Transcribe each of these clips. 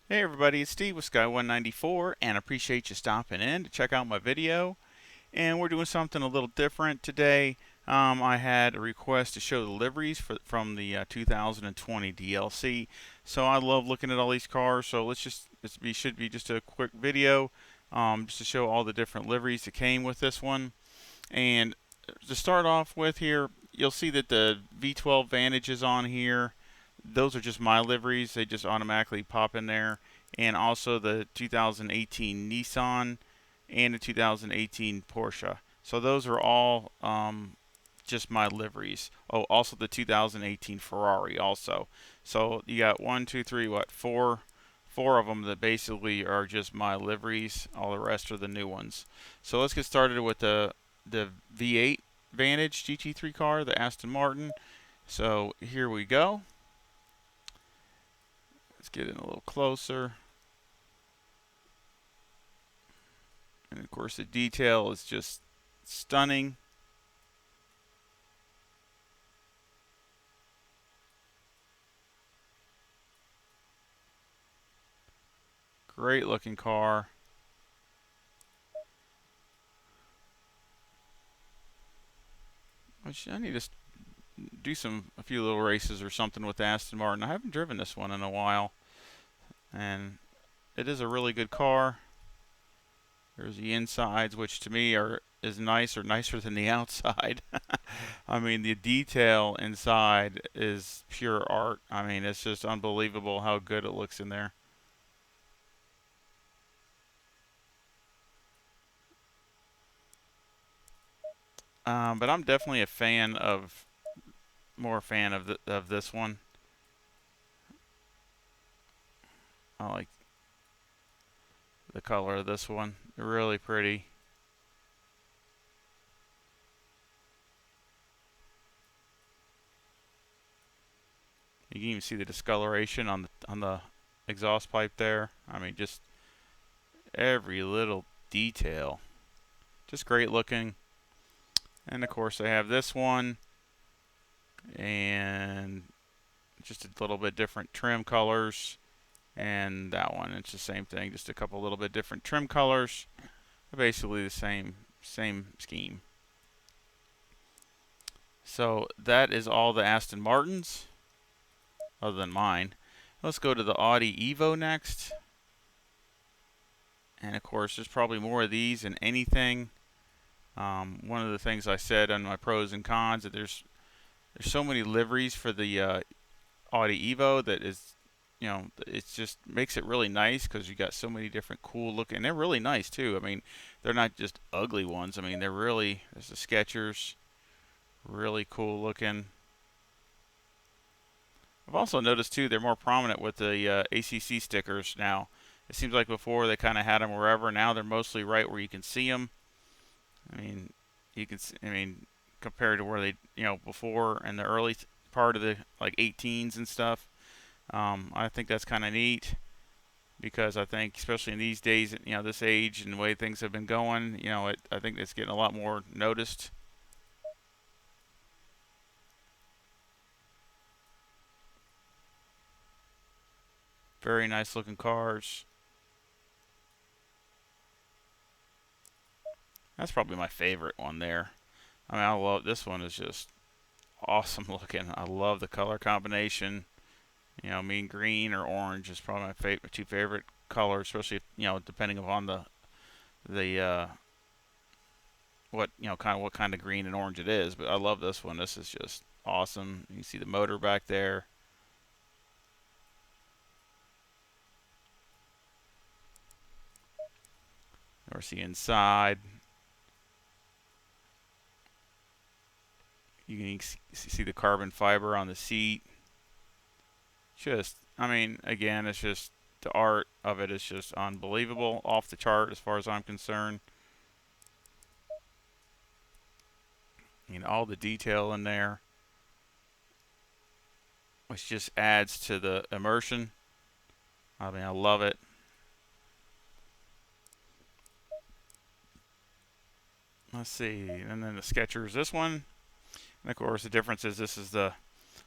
Hey everybody, it's Steve with Sky194 and I appreciate you stopping in to check out my video. And we're doing something a little different today. I had a request to show the liveries from the 2020 DLC. So I love looking at all these cars. So should be just a quick video just to show all the different liveries that came with this one. And to start off with here, you'll see that the V12 Vantage is on here. Those are just my liveries. They just automatically pop in there. And also the 2018 Nissan and the 2018 Porsche. So those are all just my liveries. Oh, also the 2018 Ferrari also. So you got one, two, three, four of them that basically are just my liveries. All the rest are the new ones. So let's get started with the V8 Vantage GT3 car, the Aston Martin. So here we go. Let's get in a little closer. And of course the detail is just stunning. Great looking car. I need to do a few little races or something with the Aston Martin. I haven't driven this one in a while, and it is a really good car. There's the insides, which to me is nice or nicer than the outside. I mean, the detail inside is pure art. I mean, it's just unbelievable how good it looks in there. But I'm definitely more a fan of this one. I like the color of this one. Really pretty. You can even see the discoloration on the exhaust pipe there. I mean, just every little detail. Just great looking. And of course, I have this one, and just a little bit different trim colors. And that one, it's the same thing, just a couple little bit different trim colors. Basically the same scheme. So that is all the Aston Martins, other than mine. Let's go to the Audi EVO next. And of course, there's probably more of these than anything. One of the things I said on my pros and cons that there's so many liveries for the Audi EVO that is, it just makes it really nice because you got so many different cool looking. And they're really nice too. I mean, they're not just ugly ones. I mean, there's the Skechers, really cool looking. I've also noticed too they're more prominent with the ACC stickers now. It seems like before they kind of had them wherever. Now they're mostly right where you can see them. I mean, compared to where they, before in the early part of the like 18s and stuff. I think that's kind of neat because I think, especially in these days, this age and the way things have been going, I think it's getting a lot more noticed. Very nice looking cars. That's probably my favorite one there. I mean, I love this one. Is just awesome looking. I love the color combination. Me green or orange is probably my two favorite colors, especially depending upon the what kind of green and orange it is. But I love this one. This is just awesome. You can see the motor back there. There's the inside. You can see the carbon fiber on the seat. I mean, again, it's just the art of it is just unbelievable, off the chart as far as I'm concerned. All the detail in there, which just adds to the immersion. I mean, I love it. Let's see, and then the Skechers, this one, and of course the difference is this is the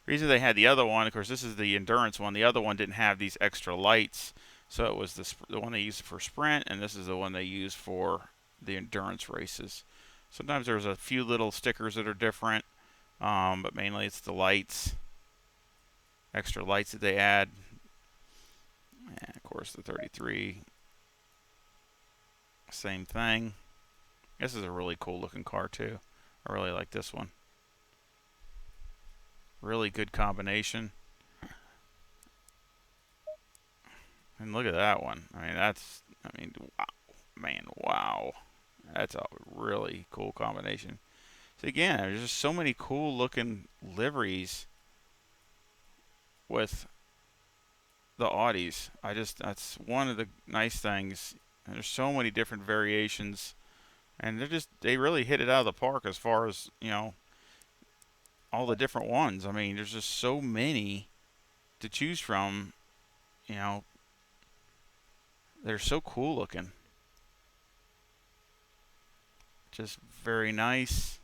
reason they had the other one. Of course, this is the endurance one. The other one didn't have these extra lights So it was the one they used for sprint, and this is the one they use for the endurance races. Sometimes there's a few little stickers that are different, but mainly it's the lights, extra lights that they add, and of course the 33, same thing. This is a really cool looking car too. I really like this one. Really good combination. And look at that one. I mean, wow, man, wow. That's a really cool combination. So again, there's just so many cool looking liveries with the Audis. That's one of the nice things. And there's so many different variations, and they really hit it out of the park as far as, all the different ones. I mean, there's just so many to choose from. You know, they're so cool looking. Just very nice.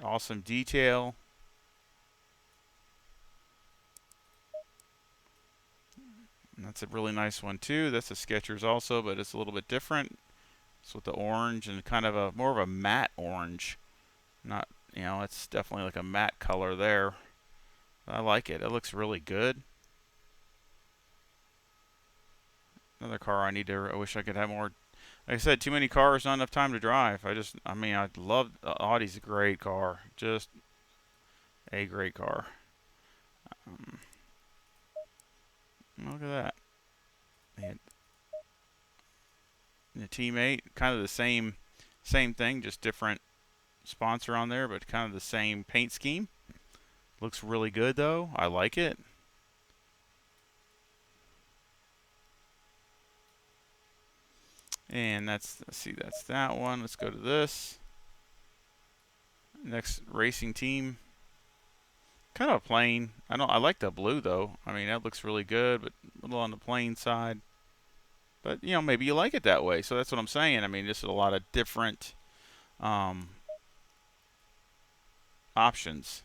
Awesome detail. And that's a really nice one too. That's a Skechers also, but it's a little bit different. It's with the orange and kind of more of a matte orange. Not, it's definitely like a matte color there. I like it. It looks really good. Another car I wish I could have more. Like I said, too many cars, not enough time to drive. I love Audi's a great car. Just a great car. Look at that. The teammate, kind of the same thing, just different sponsor on there, but kind of the same paint scheme. Looks really good though. I like it. And let's see, that's that one. Let's go to this. Next racing team. Kind of a plain. I like the blue though. I mean, that looks really good, but a little on the plain side. But maybe you like it that way. So that's what I'm saying. I mean, just a lot of different options.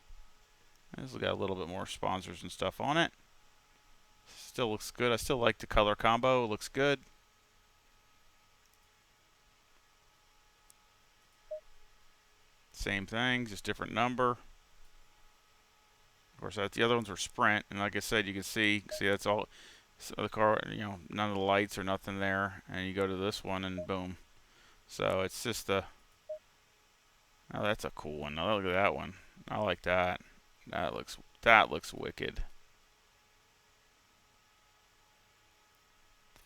This has got a little bit more sponsors and stuff on it. Still looks good. I still like the color combo. It looks good. Same thing, just different number. Of course, the other ones were Sprint, and like I said, you can see that's all. So the car, none of the lights or nothing there, and you go to this one, and boom. So it's just oh, that's a cool one. Oh, look at that one. I like that. That looks wicked.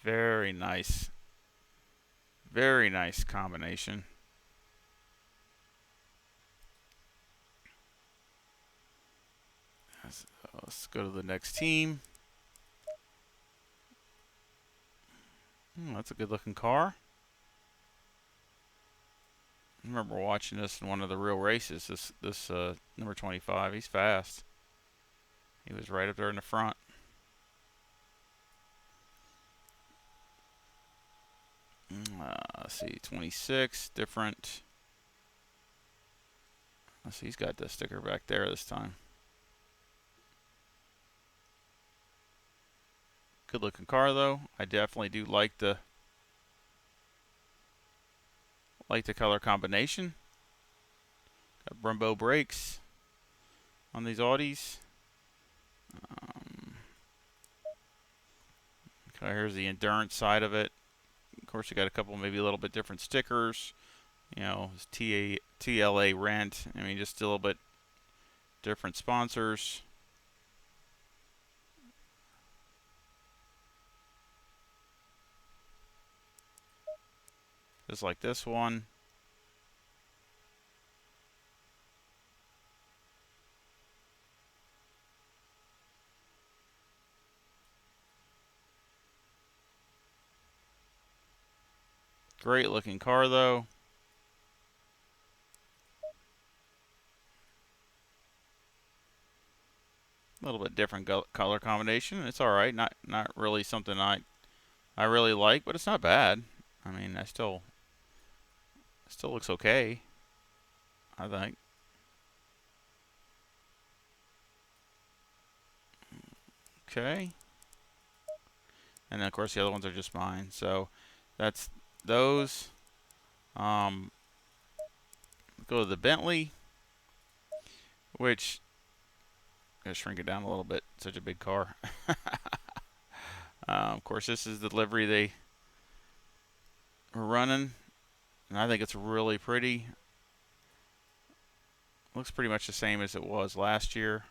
Very nice. Very nice combination. Let's go to the next team. That's a good looking car. I remember watching this in one of the real races. This number 25. He's fast. He was right up there in the front. Let's see, 26, different. Let's see, he's got the sticker back there this time. Good looking car though. I definitely do like the color combination. Got Brembo brakes on these Audis. Okay, here's the endurance side of it. Of course, you got a couple maybe a little bit different stickers. TLA rent. I mean, just a little bit different sponsors. Just like this one. Great looking car though. A little bit different color combination. It's all right. Not really something I really like, but it's not bad. I mean, still looks okay, I think. Okay. and then of course the other ones are just mine. So that's those. Go to the Bentley, which I'm gonna shrink it down a little bit. Such a big car. Of course, this is the livery they were running, and I think it's really pretty. Looks pretty much the same as it was last year,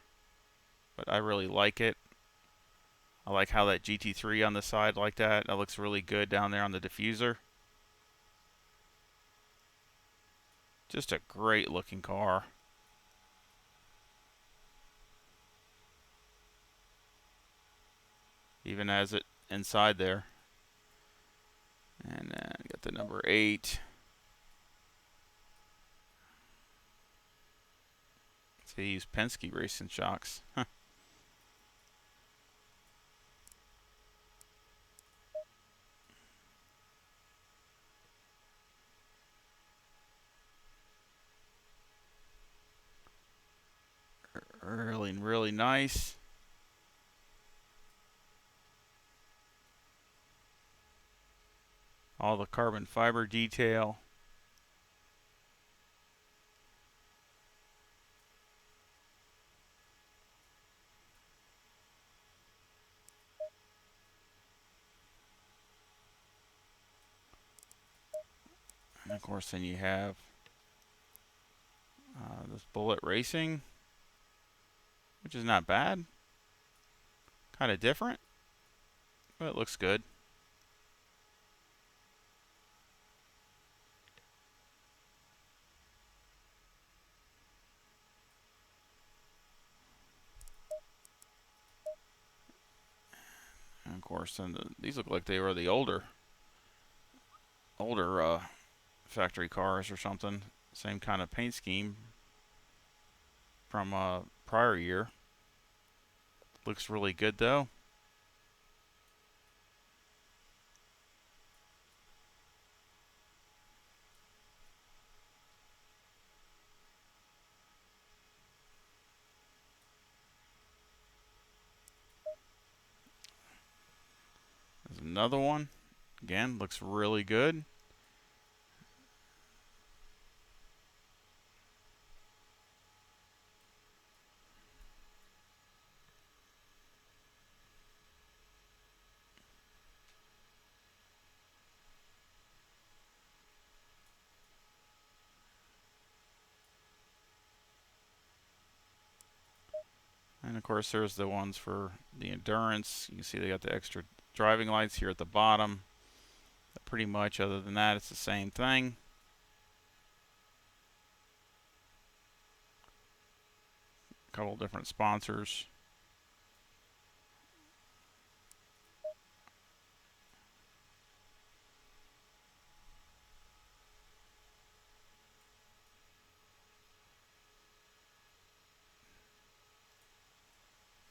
but I really like it. I like how that GT3 on the side like that. That looks really good down there on the diffuser. Just a great looking car. Even has it inside there. And then got the number 8. So he used Penske racing shocks. Huh. Really, really nice. All the carbon fiber detail. And of course, then you have this Bullet Racing, which is not bad. Kind of different, but it looks good. And of course, then these look like they were the older factory cars or something. Same kind of paint scheme from prior year. Looks really good though. There's another one. Again, looks really good. And of course, there's the ones for the endurance. You can see they got the extra driving lights here at the bottom. But pretty much, other than that, it's the same thing. A couple different sponsors.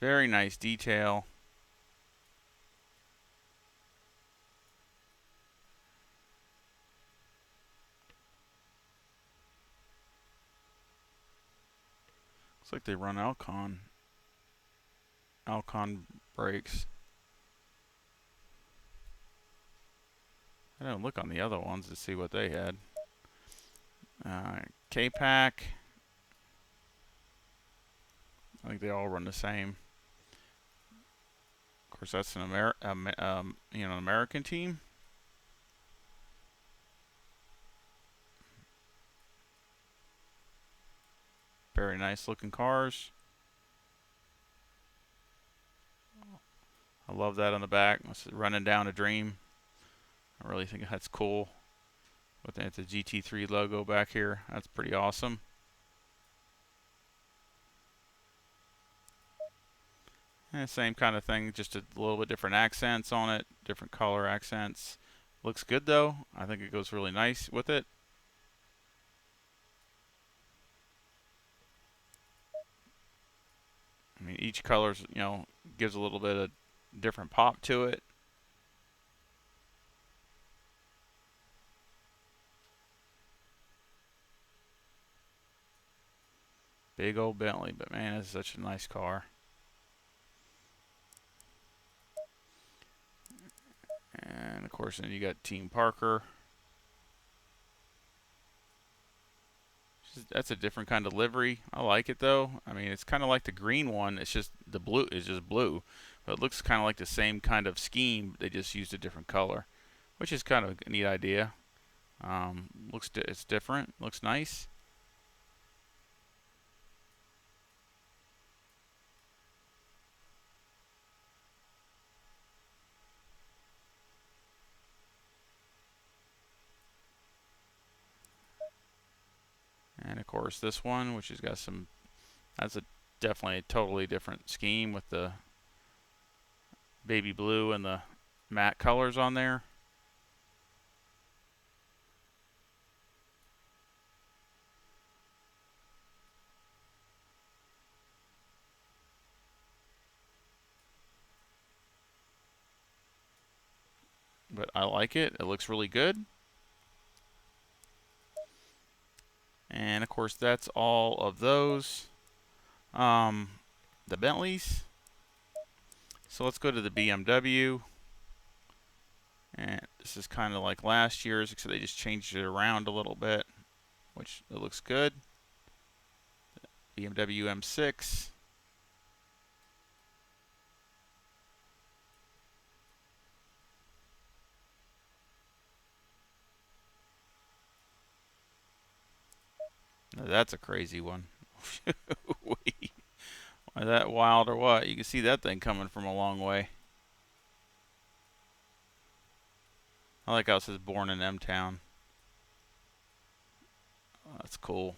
Very nice detail. Looks like they run Alcon brakes. I didn't look on the other ones to see what they had. K-Pack. I think they all run the same. Of course, that's an American team. Very nice looking cars. I love that on the back. It's running down a dream. I really think that's cool. With the GT3 logo back here, that's pretty awesome. And same kind of thing, just a little bit different accents on it, different color accents. Looks good though. I think it goes really nice with it. I mean, each color's, gives a little bit of different pop to it. Big old Bentley, but man, it's such a nice car. And of course, then you got Team Parker. That's a different kind of livery. I like it though. I mean, it's kind of like the green one. It's just the blue is just blue, but it looks kind of like the same kind of scheme. They just used a different color, which is kind of a neat idea. It's different. Looks nice. And of course this one, which has got some, that's definitely a totally different scheme with the baby blue and the matte colors on there. But I like it. It looks really good. And of course that's all of those. The Bentleys. So let's go to the BMW. And this is kind of like last year's, except they just changed it around a little bit, which it looks good. BMW M6. Now that's a crazy one. Is that wild or what? You can see that thing coming from a long way. I like how it says born in M-Town. Oh, that's cool.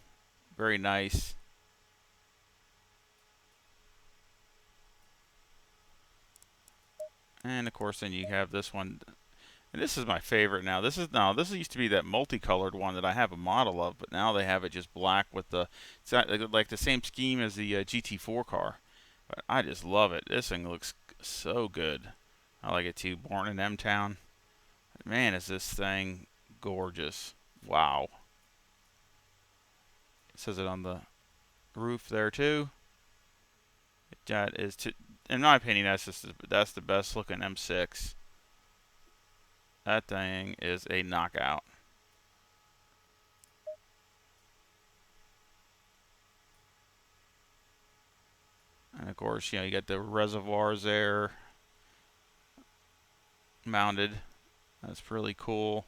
Very nice. And of course then you have this one. And this is my favorite now. This used to be that multicolored one that I have a model of, but now they have it just black with the, it's like the same scheme as the GT4 car. But I just love it. This thing looks so good. I like it too. Born in M-Town. Man, is this thing gorgeous. Wow. It says it on the roof there too. That is, in my opinion, that's the best looking M6. That thing is a knockout. And of course, you got the reservoirs there mounted. That's really cool.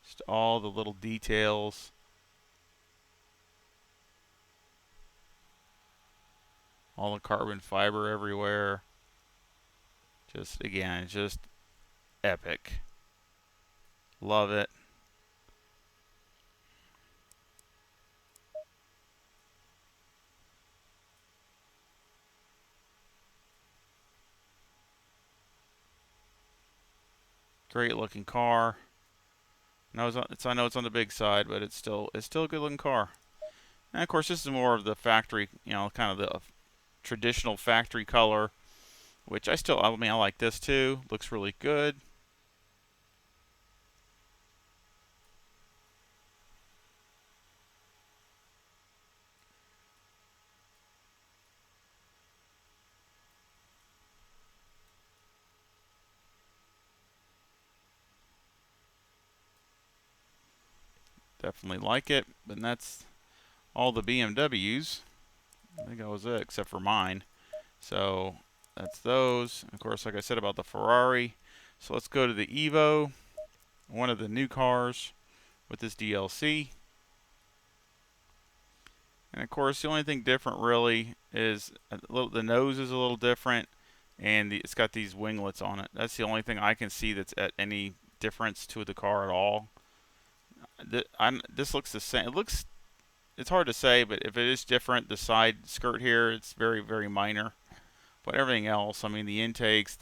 Just all the little details. All the carbon fiber everywhere. Just, again, just epic. Love it. Great looking car. I know it's on the big side, but it's still a good looking car. And of course, this is more of the factory, kind of the traditional factory color, which I mean, I like this too. Looks really good. Definitely like it. And that's all the BMWs. I think that was it, except for mine. So that's those. Of course, like I said about the Ferrari. So let's go to the EVO, one of the new cars with this DLC. And of course, the only thing different really is the nose is a little different, and it's got these winglets on it. That's the only thing I can see that's at any difference to the car at all. This looks the same. It's hard to say, but if it is different, the side skirt here, it's very, very minor. But everything else, I mean, the intakes,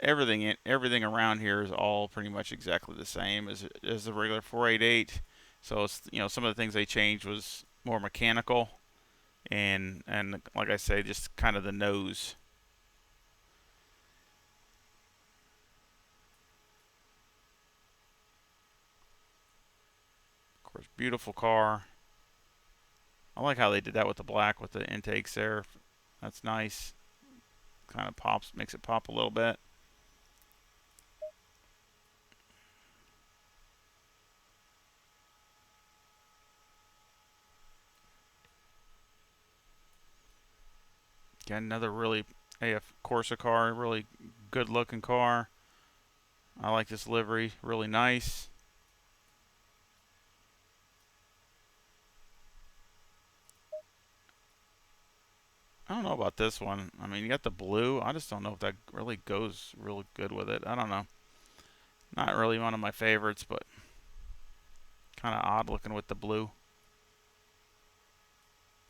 everything around here is all pretty much exactly the same as the regular 488. So it's, some of the things they changed was more mechanical, and like I say, just kind of the nose. Of course, beautiful car. I like how they did that with the black with the intakes there. That's nice. Kind of makes it pop a little bit. Again, another really AF Corsa car, really good looking car. I like this livery, really nice. I don't know about this one. I mean, you got the blue. I just don't know if that really goes real good with it. I don't know. Not really one of my favorites, but kind of odd looking with the blue.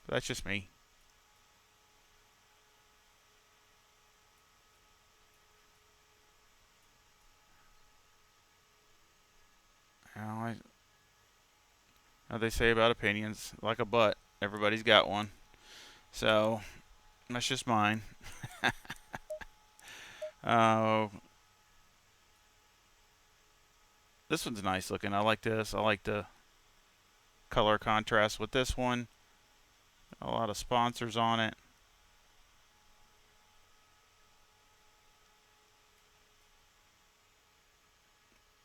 But that's just me. You know, how they say about opinions, like a butt. Everybody's got one. So that's just mine. uh, this one's nice looking. I like this. I like the color contrast with this one. A lot of sponsors on it.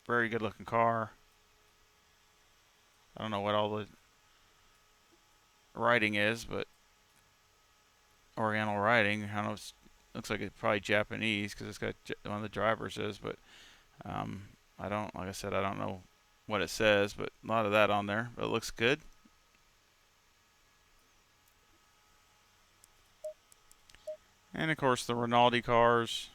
Very good looking car. I don't know what all the writing is, but Oriental writing. I don't know. It looks like it's probably Japanese because it's got one of the drivers is, but I don't. Like I said, I don't know what it says, but a lot of that on there. But it looks good. And of course the Rinaldi cars,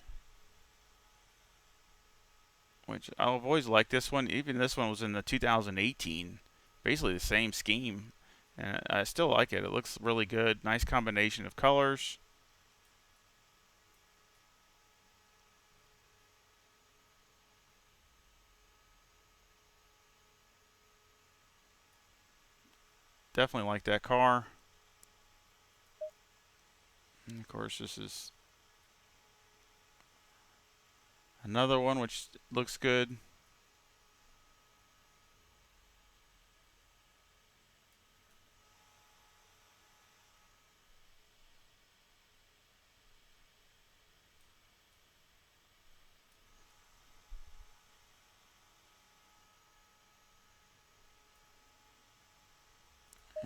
which I've always liked this one. Even this one was in the 2018, basically the same scheme, and I still like it. It looks really good. Nice combination of colors. Definitely like that car. And of course, this is another one which looks good.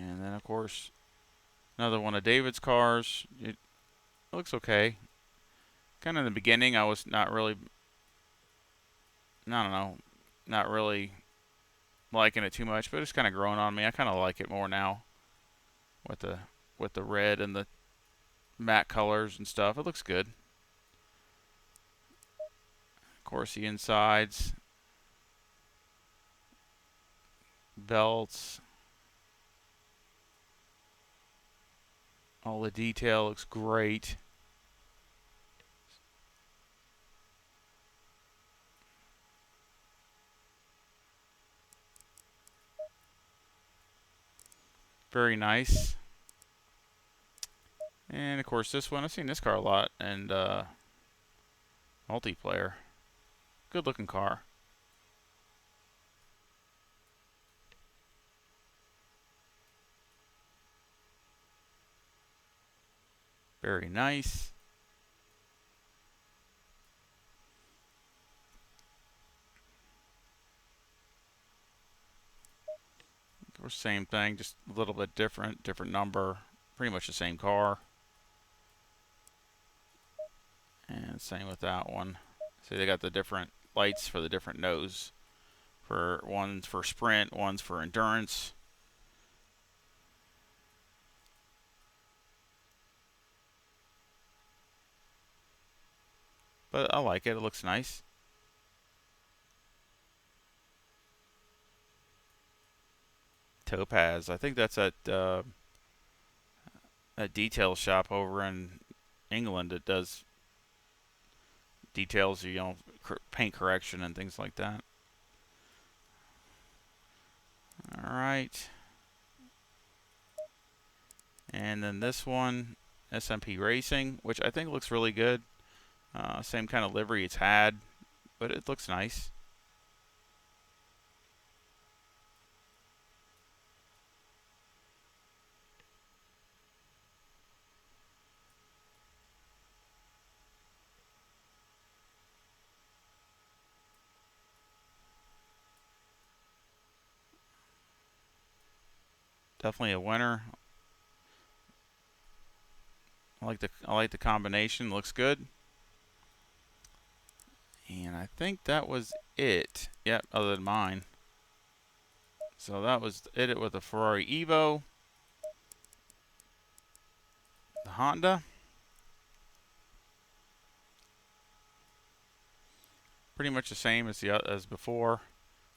And then, of course, another one of David's cars. It looks okay. Kind of in the beginning, I was not really, I don't know, not really liking it too much, but it's kind of growing on me. I kind of like it more now with the red and the matte colors and stuff. It looks good. Of course, the insides, belts, all the detail looks great. Very nice. And of course, this one, I've seen this car a lot, and multiplayer. Good looking car. Very nice. Of course, same thing, just a little bit different, different number. Pretty much the same car. And same with that one. See, they got the different lights for the different nose. For one's for sprint, one's for endurance. But I like it. It looks nice. Topaz. I think that's at a detail shop over in England that does details, you know, paint correction and things like that. All right. And then this one, SMP Racing, which I think looks really good. Same kind of livery it's had, but it looks nice. Definitely a winner. I like the combination. Looks good. And I think that was it. Yep, other than mine. So that was it with the Ferrari EVO, the Honda. Pretty much the same as before.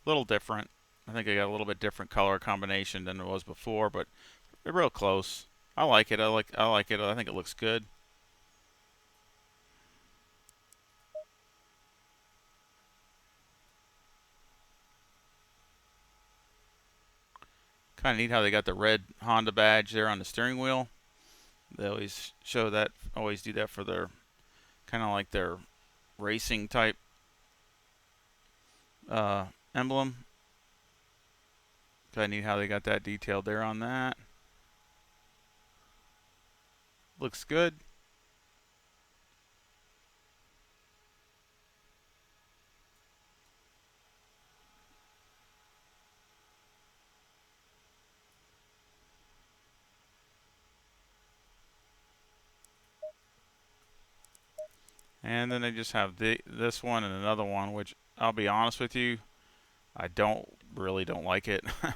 A little different. I think I got a little bit different color combination than it was before, but they're real close. I like it. I like it. I think it looks good. Kind of neat how they got the red Honda badge there on the steering wheel. They always show that, always do that for their kind of like their racing type emblem. Kind of neat how they got that detailed there on that. Looks good. And then they just have this one and another one, which I'll be honest with you, I really don't like it. I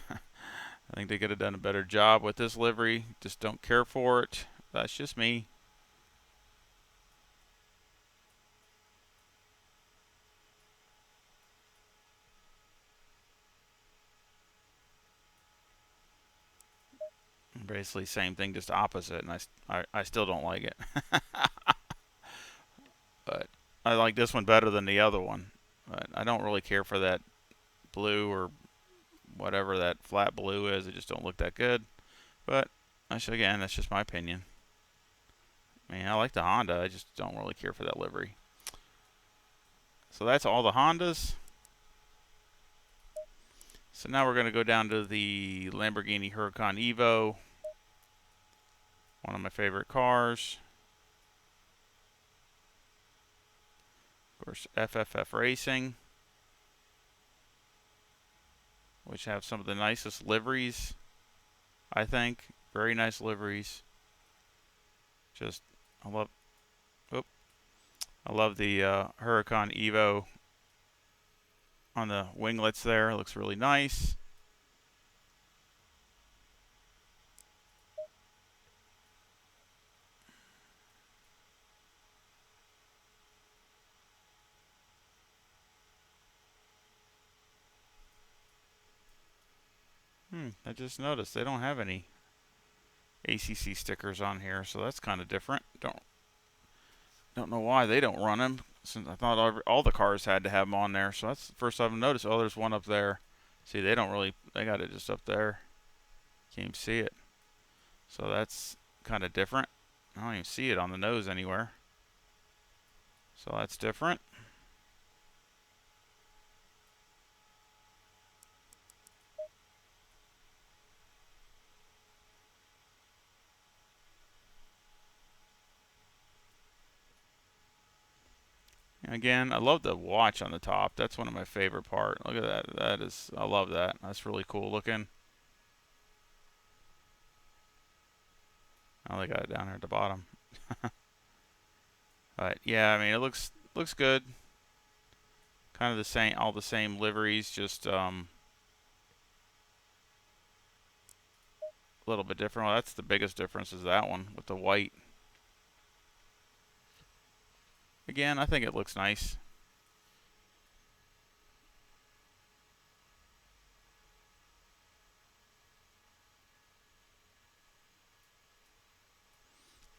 think they could have done a better job with this livery. Just don't care for it. That's just me. Basically same thing, just opposite, and I still don't like it. But I like this one better than the other one. But I don't really care for that blue or whatever that flat blue is. It just don't look that good. But again, that's just my opinion. I mean, I like the Honda. I just don't really care for that livery. So that's all the Hondas. So now we're going to go down to the Lamborghini Huracan EVO. One of my favorite cars. Of course, FFF Racing, which have some of the nicest liveries, I think. Very nice liveries. Just, I love the Huracan EVO on the winglets there. It looks really nice. I just noticed they don't have any ACC stickers on here, so that's kind of different. Don't know why they don't run them, since I thought all the cars had to have them on there. So that's the first I've noticed. Oh, there's one up there. See, they got it just up there. Can't even see it. So that's kind of different. I don't even see it on the nose anywhere. So that's different. Again, I love the watch on the top. That's one of my favorite part. Look at that. I love that. That's really cool looking. Oh, they got it down here at the bottom. But yeah, I mean, it looks good. Kind of the same, all the same liveries, just a little bit different. Well, that's the biggest difference, is that one with the white. Again, I think it looks nice.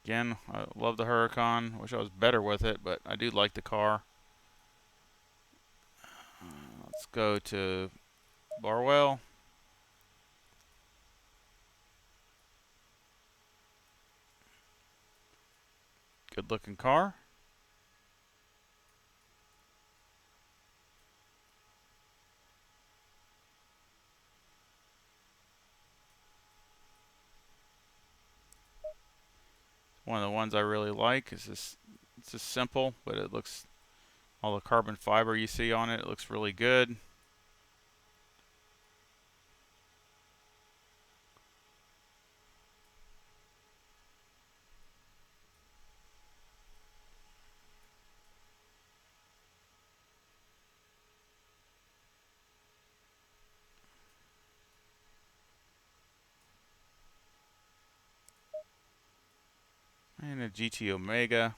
Again, I love the Huracan. Wish I was better with it, but I do like the car. Let's go to Barwell. Good looking car. One of the ones I really like is this. It's just simple, but it looks, all the carbon fiber you see on it, it looks really good. And a GT Omega.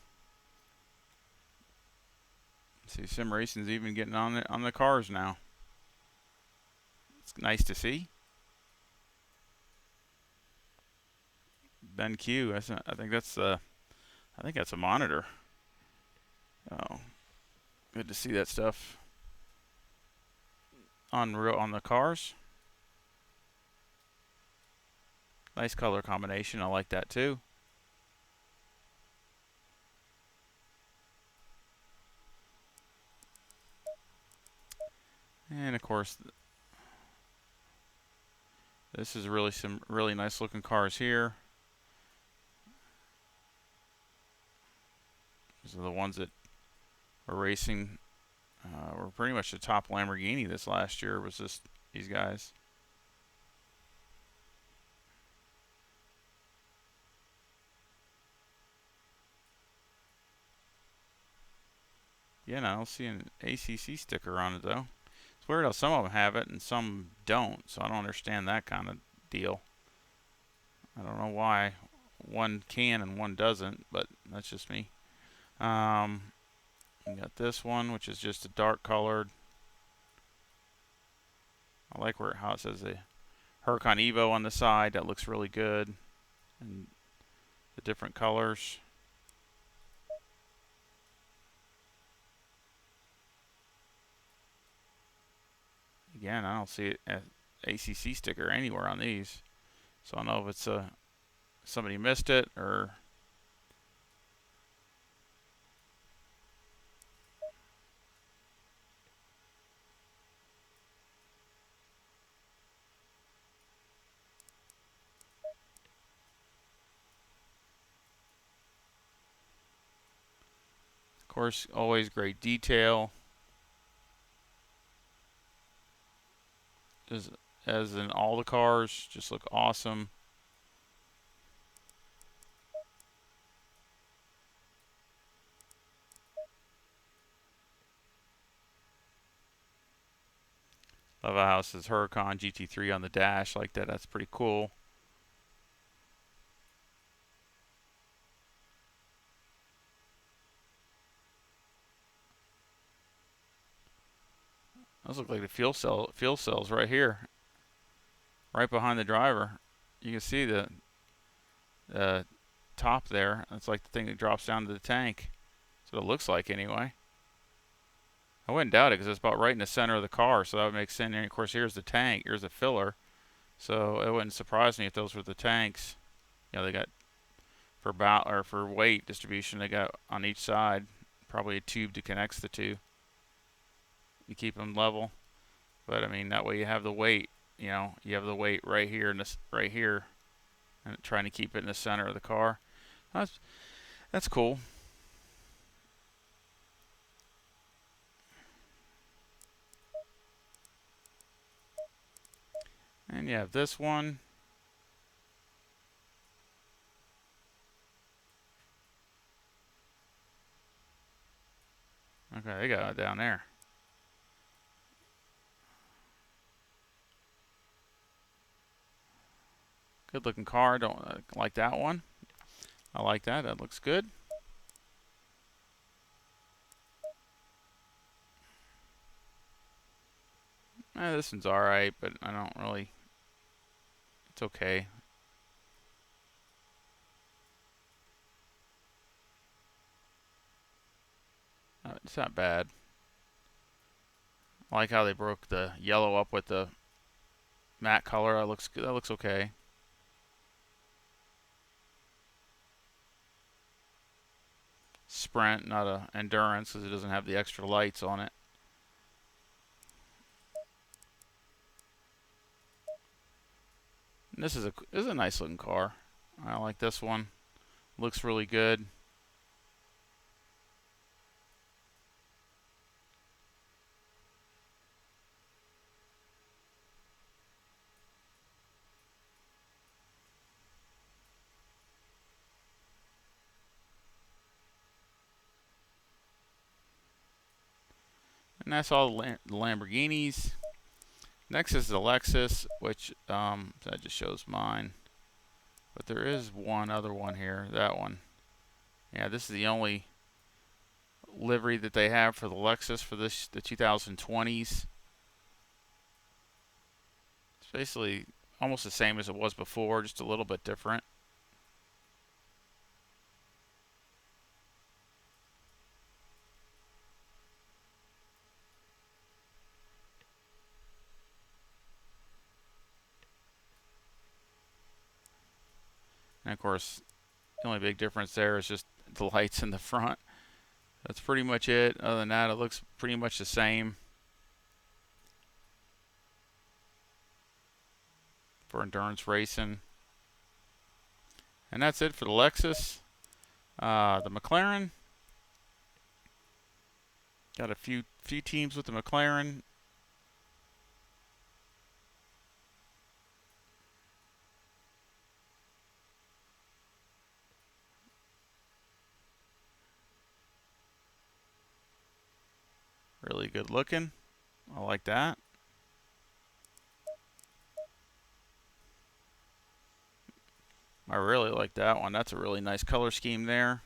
See, sim racing's even getting on the cars now. It's nice to see. Ben Q. I think that's a monitor. Oh, good to see that stuff on the cars. Nice color combination. I like that too. And of course, this is really some really nice looking cars here. These are the ones that were racing. Were pretty much the top Lamborghini this last year. Was just these guys. Yeah, I don't see an ACC sticker on it though. It's weird how some of them have it and some don't. So I don't understand that kind of deal. I don't know why one can and one doesn't, but that's just me. We got this one, which is just a dark colored. I like how it says the Huracan EVO on the side. That looks really good. And the different colors. Again, I don't see an ACC sticker anywhere on these. So I don't know if it's somebody missed it or... Of course, always great detail. As in all the cars, just look awesome. Love how it says Huracan GT3 on the dash like that. That's pretty cool. Those look like the fuel cells right here, right behind the driver. You can see the top there. That's like the thing that drops down to the tank. That's what it looks like anyway. I wouldn't doubt it because it's about right in the center of the car, so that would make sense. And of course, here's the tank. Here's the filler. So it wouldn't surprise me if those were the tanks. You know, they got for weight distribution. They got on each side probably a tube to connect the two. You keep them level, but I mean that way you have the weight. You know, you have the weight right here and this right here, and trying to keep it in the center of the car. That's cool. And you have this one. Okay, they got it down there. Good looking car. Don't like that one. I like that. That looks good. This one's alright, but I don't really... It's okay. It's not bad. I like how they broke the yellow up with the matte color. That looks good. That looks okay. Sprint, not a endurance, because it doesn't have the extra lights on it. And this is a nice looking car. I like this one. Looks really good. And that's all the Lamborghinis. Next is the Lexus, which that just shows mine. But there is one other one here, that one. Yeah, this is the only livery that they have for the Lexus for the 2020s. It's basically almost the same as it was before, just a little bit different. And of course, the only big difference there is just the lights in the front. That's pretty much it. Other than that, it looks pretty much the same for endurance racing. And that's it for the Lexus. The McLaren, got a few teams with the McLaren. Really good looking. I like that. I really like that one. That's a really nice color scheme there.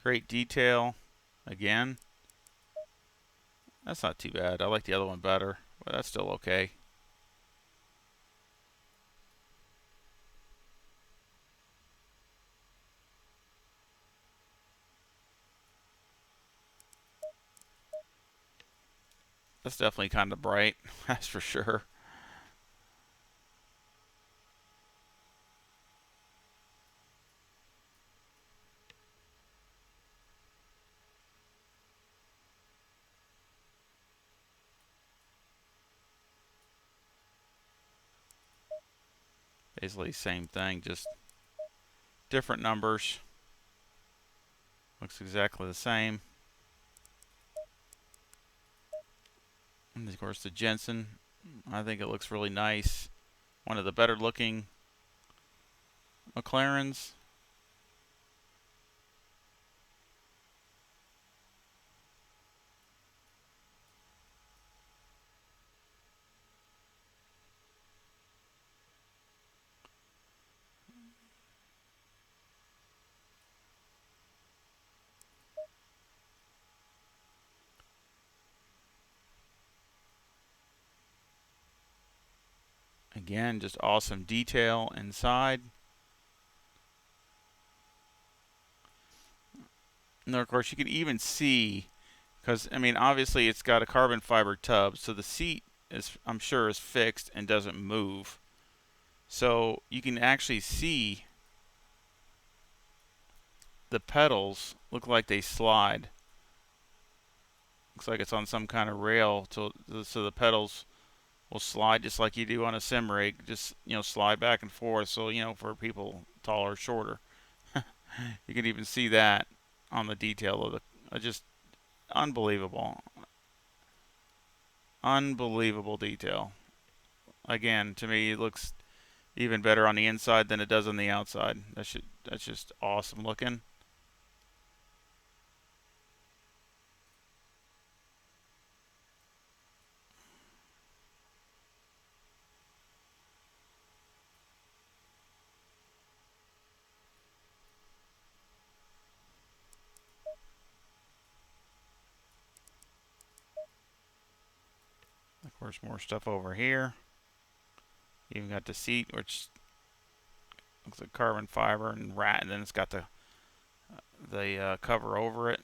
Great detail. Again, that's not too bad. I like the other one better, but that's still okay. That's definitely kind of bright, that's for sure. Basically same thing, just different numbers. Looks exactly the same. And of course the Jensen, I think it looks really nice. One of the better looking McLarens. Again, just awesome detail inside. And of course you can even see, because I mean obviously it's got a carbon fiber tub, so the seat is, I'm sure, is fixed and doesn't move. So you can actually see the pedals look like they slide. Looks like it's on some kind of rail, so the pedals will slide just like you do on a sim rig. Just, you know, slide back and forth. So, you know, for people taller or shorter, you can even see that on the detail of the. Just unbelievable, unbelievable detail. Again, to me, it looks even better on the inside than it does on the outside. That's just awesome looking. Of course, more stuff over here. You even got the seat, which looks like carbon fiber and rat, and then it's got the cover over it.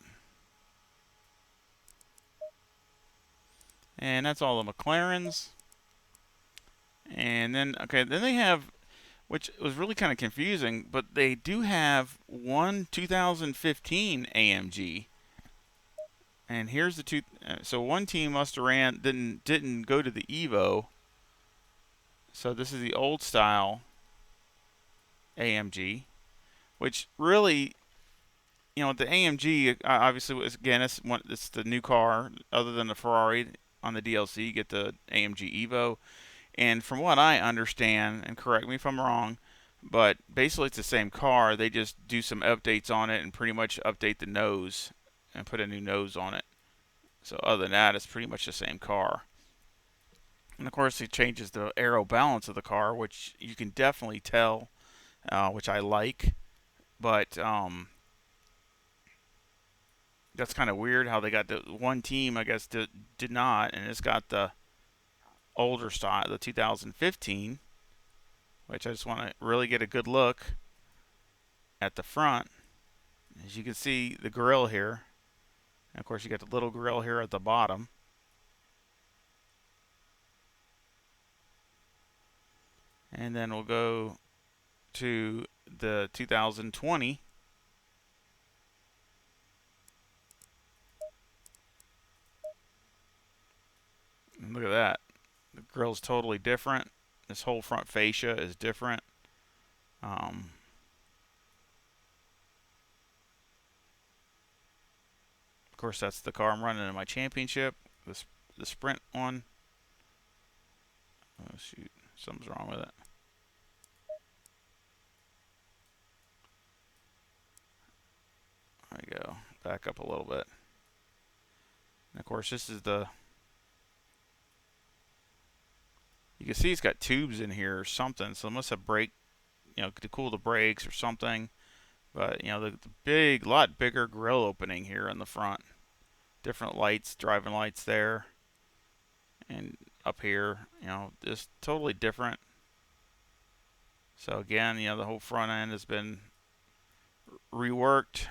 And that's all the McLarens. And then, okay, then they have, which was really kind of confusing, but they do have one 2015 AMG. And here's the two. So one team must have didn't go to the Evo. So this is the old style AMG, which really, you know, the AMG obviously was, again, it's the new car other than the Ferrari on the DLC. You get the AMG EVO, and from what I understand, and correct me if I'm wrong, But basically it's the same car. They just do some updates on it and pretty much update the nose and put a new nose on it. So other than that, it's pretty much the same car. And of course it changes the aero balance of the car, which you can definitely tell, which I like. But that's kind of weird how they got the one team, I guess, did not, and it's got the older style, the 2015, which I just want to really get a good look at the front. As you can see, the grille here, and of course you got the little grille here at the bottom. And then we'll go to the 2020. And look at that. The grille's totally different. This whole front fascia is different. Of course, that's the car I'm running in my championship, the sprint one. Oh, shoot. Something's wrong with it. There we go. Back up a little bit. And of course, this is the... You can see it's got tubes in here or something, so it must have brake, to cool the brakes or something. But, the big, lot bigger grille opening here in the front. Different lights, driving lights there. And up here, just totally different. So again, the whole front end has been reworked.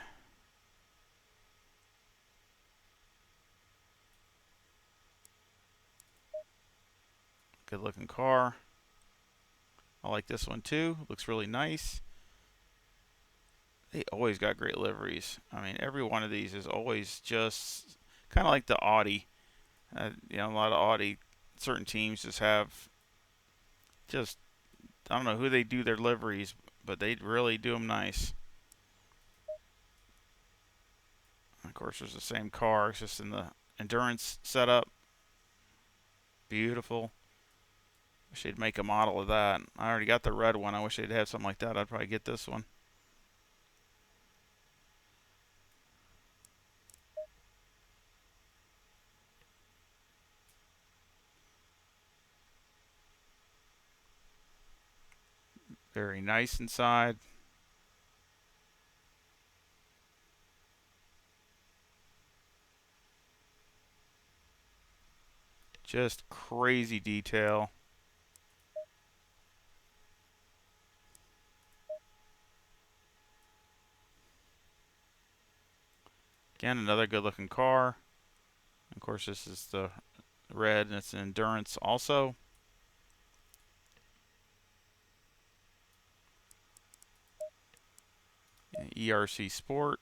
Good looking car. I like this one too. Looks really nice. They always got great liveries. I mean, every one of these is always just kind of like the Audi. A lot of Audi, certain teams just have just, I don't know who they do their liveries, but they really do them nice. Of course, there's the same car. It's just in the endurance setup. Beautiful. Wish they'd make a model of that. I already got the red one. I wish they'd have something like that. I'd probably get this one. Very nice inside. Just crazy detail. Again, another good looking car. Of course, this is the red, and it's an endurance also. ERC Sport.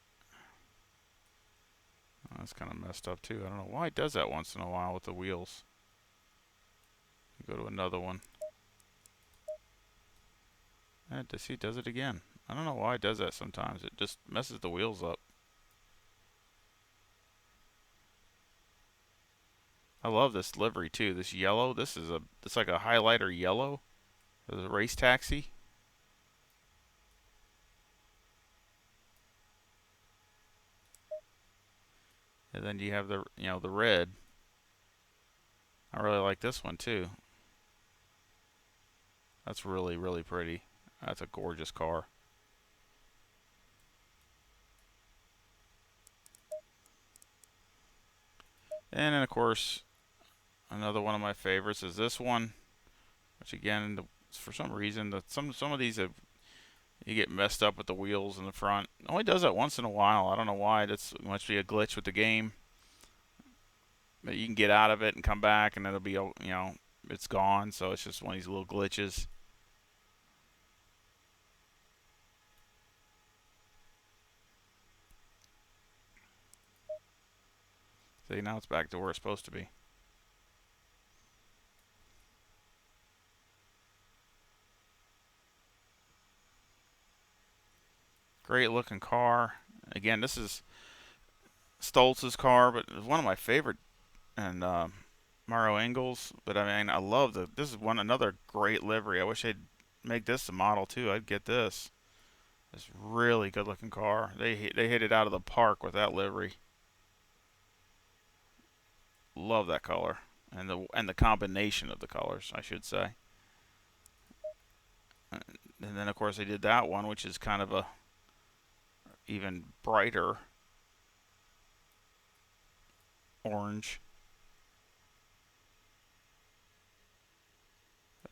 Oh, that's kind of messed up too. I don't know why it does that once in a while with the wheels. Go to another one. And see, it does it again. I don't know why it does that sometimes. It just messes the wheels up. I love this livery too. This yellow. It's like a highlighter yellow. There's a race taxi. And then you have the the red. I really like this one too. That's really, really pretty. That's a gorgeous car. And then of course, another one of my favorites is this one, which again, for some reason, some of these you get messed up with the wheels in the front. It only does that once in a while. I don't know why. That's must be a glitch with the game. But you can get out of it and come back, and it'll be it's gone. So it's just one of these little glitches. See, now it's back to where it's supposed to be. Great looking car. Again, this is Stoltz's car, but it's one of my favorite, and Mario Engels. But I mean, I love this is another great livery. I wish they'd make this the model too. I'd get this. It's really good looking car. They hit it out of the park with that livery. Love that color and the combination of the colors, I should say. And then of course they did that one, which is kind of a even brighter orange.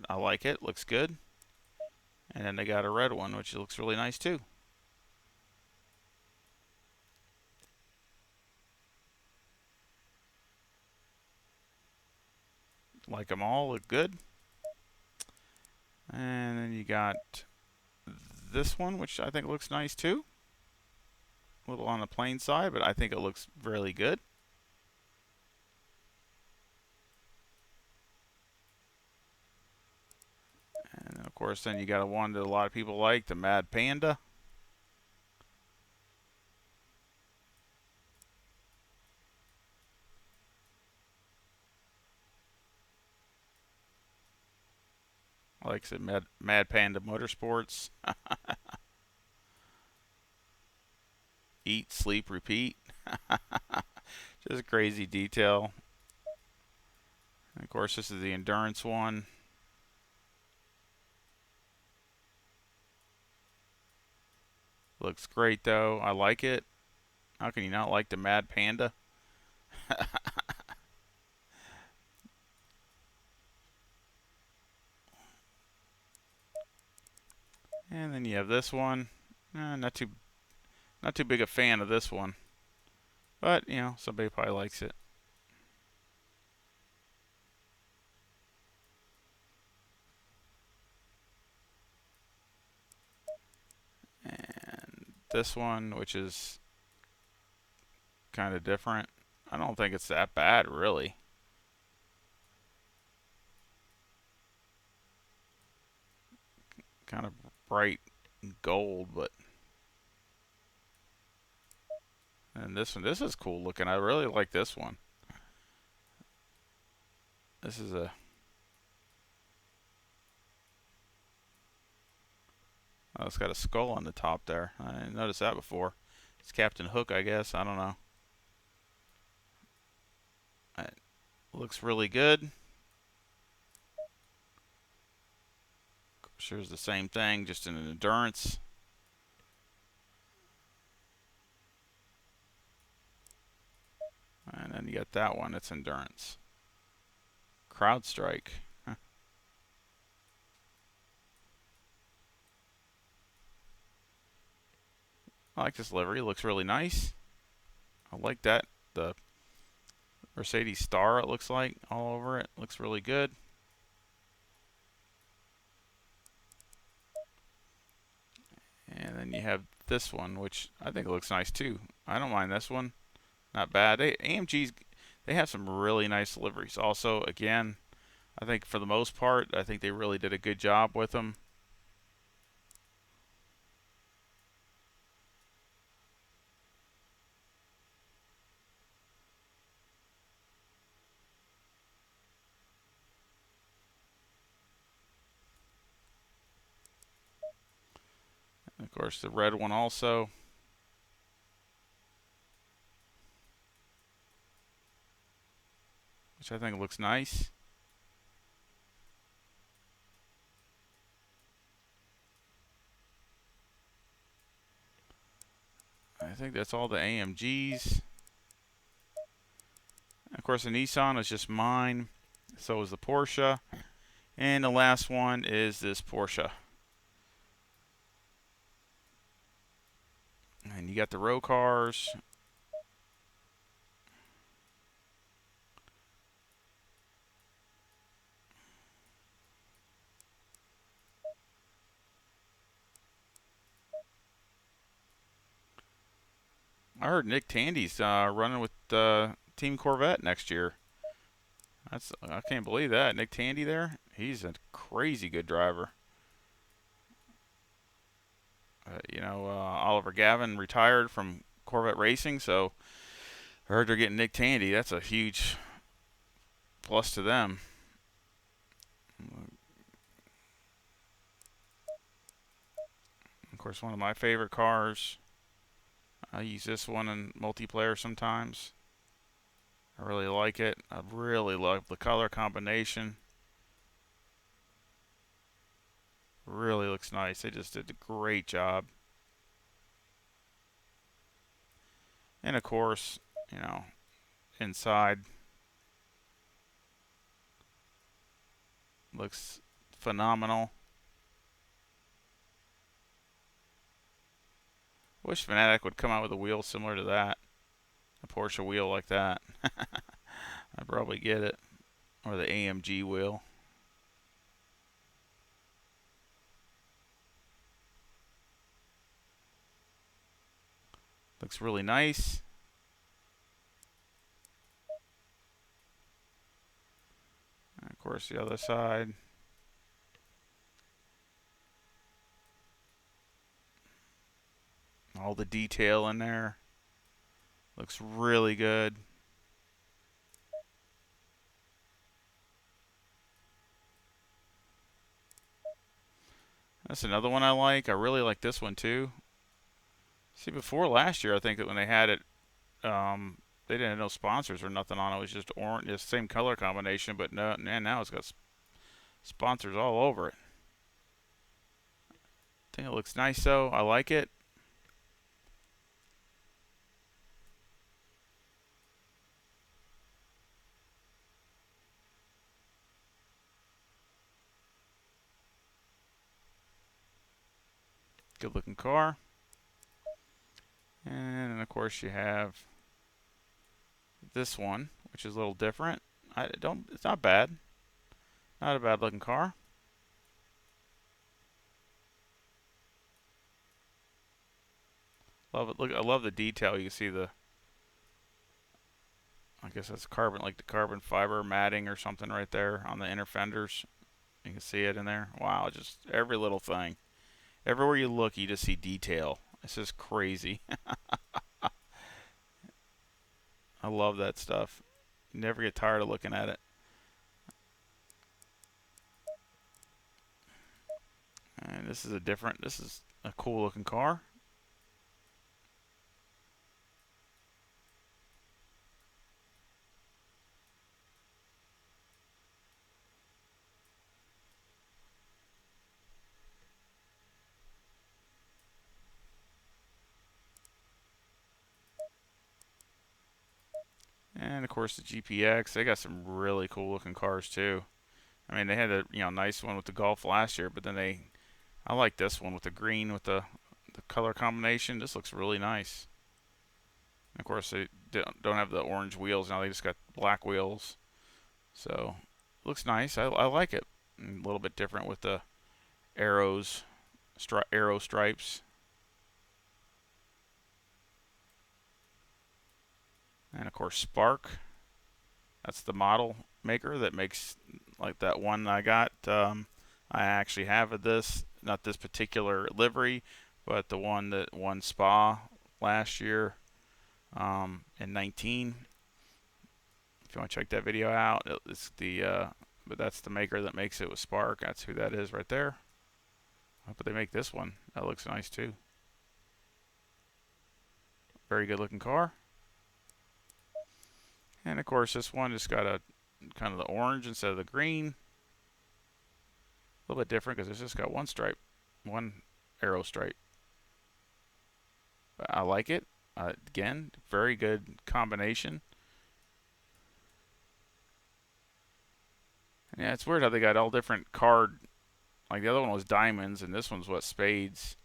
I like it. Looks good. And then they got a red one, which looks really nice too. Like them all. Look good. And then you got this one, which I think looks nice too. A little on the plain side, but I think it looks really good. And of course, then you got a one that a lot of people like, the Mad Panda. Like I said, Mad Panda Motorsports. Eat, sleep, repeat. Just crazy detail. And of course, this is the endurance one. Looks great though. I like it. How can you not like the Mad Panda? And then you have this one. Not too big a fan of this one, but you know, somebody probably likes it. And this one, which is kind of different. I don't think it's that bad, really. Kind of bright gold, but. And this one, this is cool looking. I really like this one. This is a. Oh, it's got a skull on the top there. I didn't notice that before. It's Captain Hook, I guess. I don't know. It looks really good. Here's the same thing, just in an endurance. And then you got that one, it's endurance. CrowdStrike. Huh. I like this livery, it looks really nice. I like that. The Mercedes star, it looks like, all over it. Looks really good. And then you have this one, which I think looks nice too. I don't mind this one. Not bad. AMG's, they have some really nice liveries. Also, again, I think for the most part, I think they really did a good job with them. And of course, the red one also. Which I think looks nice. I think that's all the AMGs. And of course, the Nissan is just mine. So is the Porsche. And the last one is this Porsche. And you got the row cars. I heard Nick Tandy's running with Team Corvette next year. I can't believe that. Nick Tandy there. He's a crazy good driver. You know, Oliver Gavin retired from Corvette racing, so I heard they're getting Nick Tandy. That's a huge plus to them. course, one of my favorite cars. I use this one in multiplayer sometimes. I really like it. I really love the color combination. Really looks nice. They just did a great job. And of course, you know, inside looks phenomenal. Wish Fanatic would come out with a wheel similar to that. A Porsche wheel like that. I'd probably get it. Or the AMG wheel. Looks really nice. And of course, the other side. All the detail in there. Looks really good. That's another one I like. I really like this one too. See, before last year, I think that when they had it, they didn't have no sponsors or nothing on it. It was just orange, the same color combination, but no, and now it's got sponsors all over it. I think it looks nice though. I like it. Good looking car. And of course you have this one, which is a little different. It's not bad. Not a bad looking car. Love it. Look, I love the detail. You can see the, I guess that's carbon, like the carbon fiber matting or something right there on the inner fenders. You can see it in there. Wow, just every little thing. Everywhere you look, you just see detail. It's just crazy. I love that stuff. You never get tired of looking at it. And this is a cool looking car. And of course the GPX, they got some really cool looking cars too. I mean, they had a nice one with the Golf last year, but then I like this one with the green with the color combination. This looks really nice. And of course they don't have the orange wheels now; they just got black wheels. So it looks nice. I like it. And a little bit different with the arrow stripes. And of course Spark. That's the model maker that makes like that one I got. I actually have this, not this particular livery, but the one that won Spa last year in 19. If you want to check that video out, it's but that's the maker that makes it with Spark. That's who that is right there. But they make this one. That looks nice too. Very good looking car. And of course this one just got a kind of the orange instead of the green. A little bit different because it's just got one stripe, one arrow stripe. But I like it. Again, very good combination. And yeah, it's weird how they got all different card. Like the other one was diamonds, and this one's what, spades?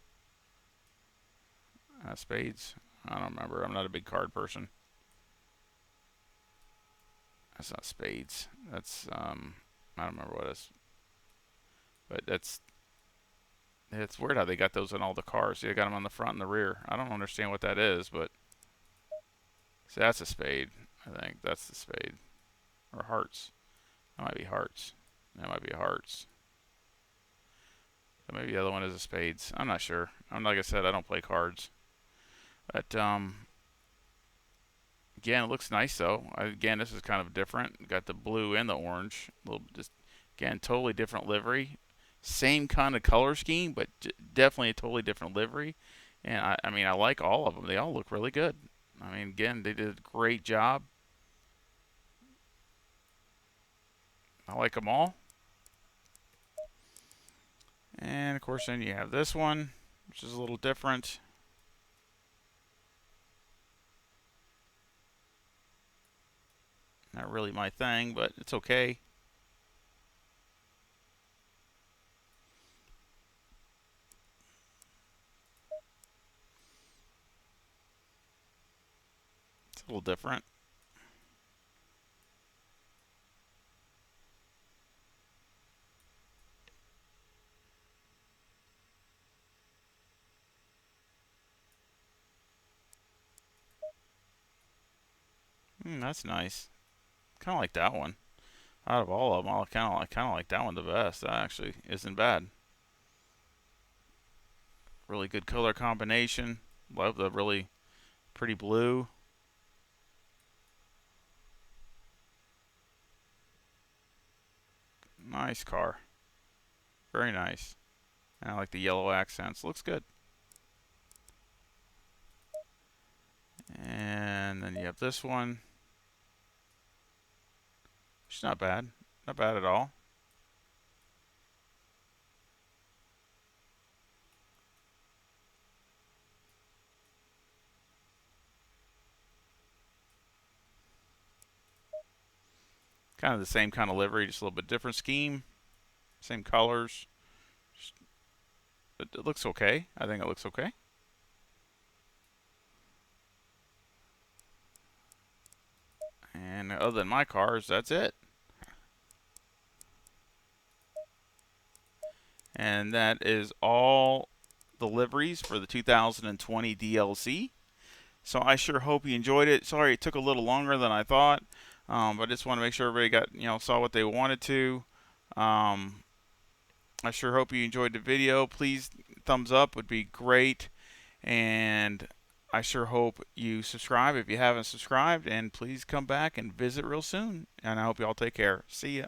Spades? I don't remember. I'm not a big card person. That's not spades. That's I don't remember what it is. But it's weird how they got those in all the cars. They got them on the front and the rear. I don't understand what that is, but see, that's a spade. I think that's the spade, or hearts. That might be hearts. That might be hearts. So maybe the other one is a spades. I'm not sure. Like I said, I don't play cards. But again, it looks nice though. Again, this is kind of different. Got the blue and the orange. Just again, totally different livery. same kind of color scheme, but definitely a totally different livery. And I mean, I like all of them. They all look really good. I mean, again, they did a great job. I like them all. And of course, then you have this one, which is a little different. Not really my thing, but it's okay. It's a little different. That's nice. Kind of like that one. Out of all of them, I kind of like that one the best. That actually isn't bad. Really good color combination. Love the really pretty blue. Nice car. Very nice. And I like the yellow accents. Looks good. And then you have this one. It's not bad. Not bad at all. Kind of the same kind of livery, just a little bit different scheme. Same colors. It looks okay. I think it looks okay. And other than my cars, that's it. And that is all the liveries for the 2020 DLC. So I sure hope you enjoyed it. Sorry it took a little longer than I thought, but I just want to make sure everybody got saw what they wanted to. I sure hope you enjoyed the video. Please, thumbs up would be great, and I sure hope you subscribe if you haven't subscribed, and please come back and visit real soon. And I hope you all take care. See ya.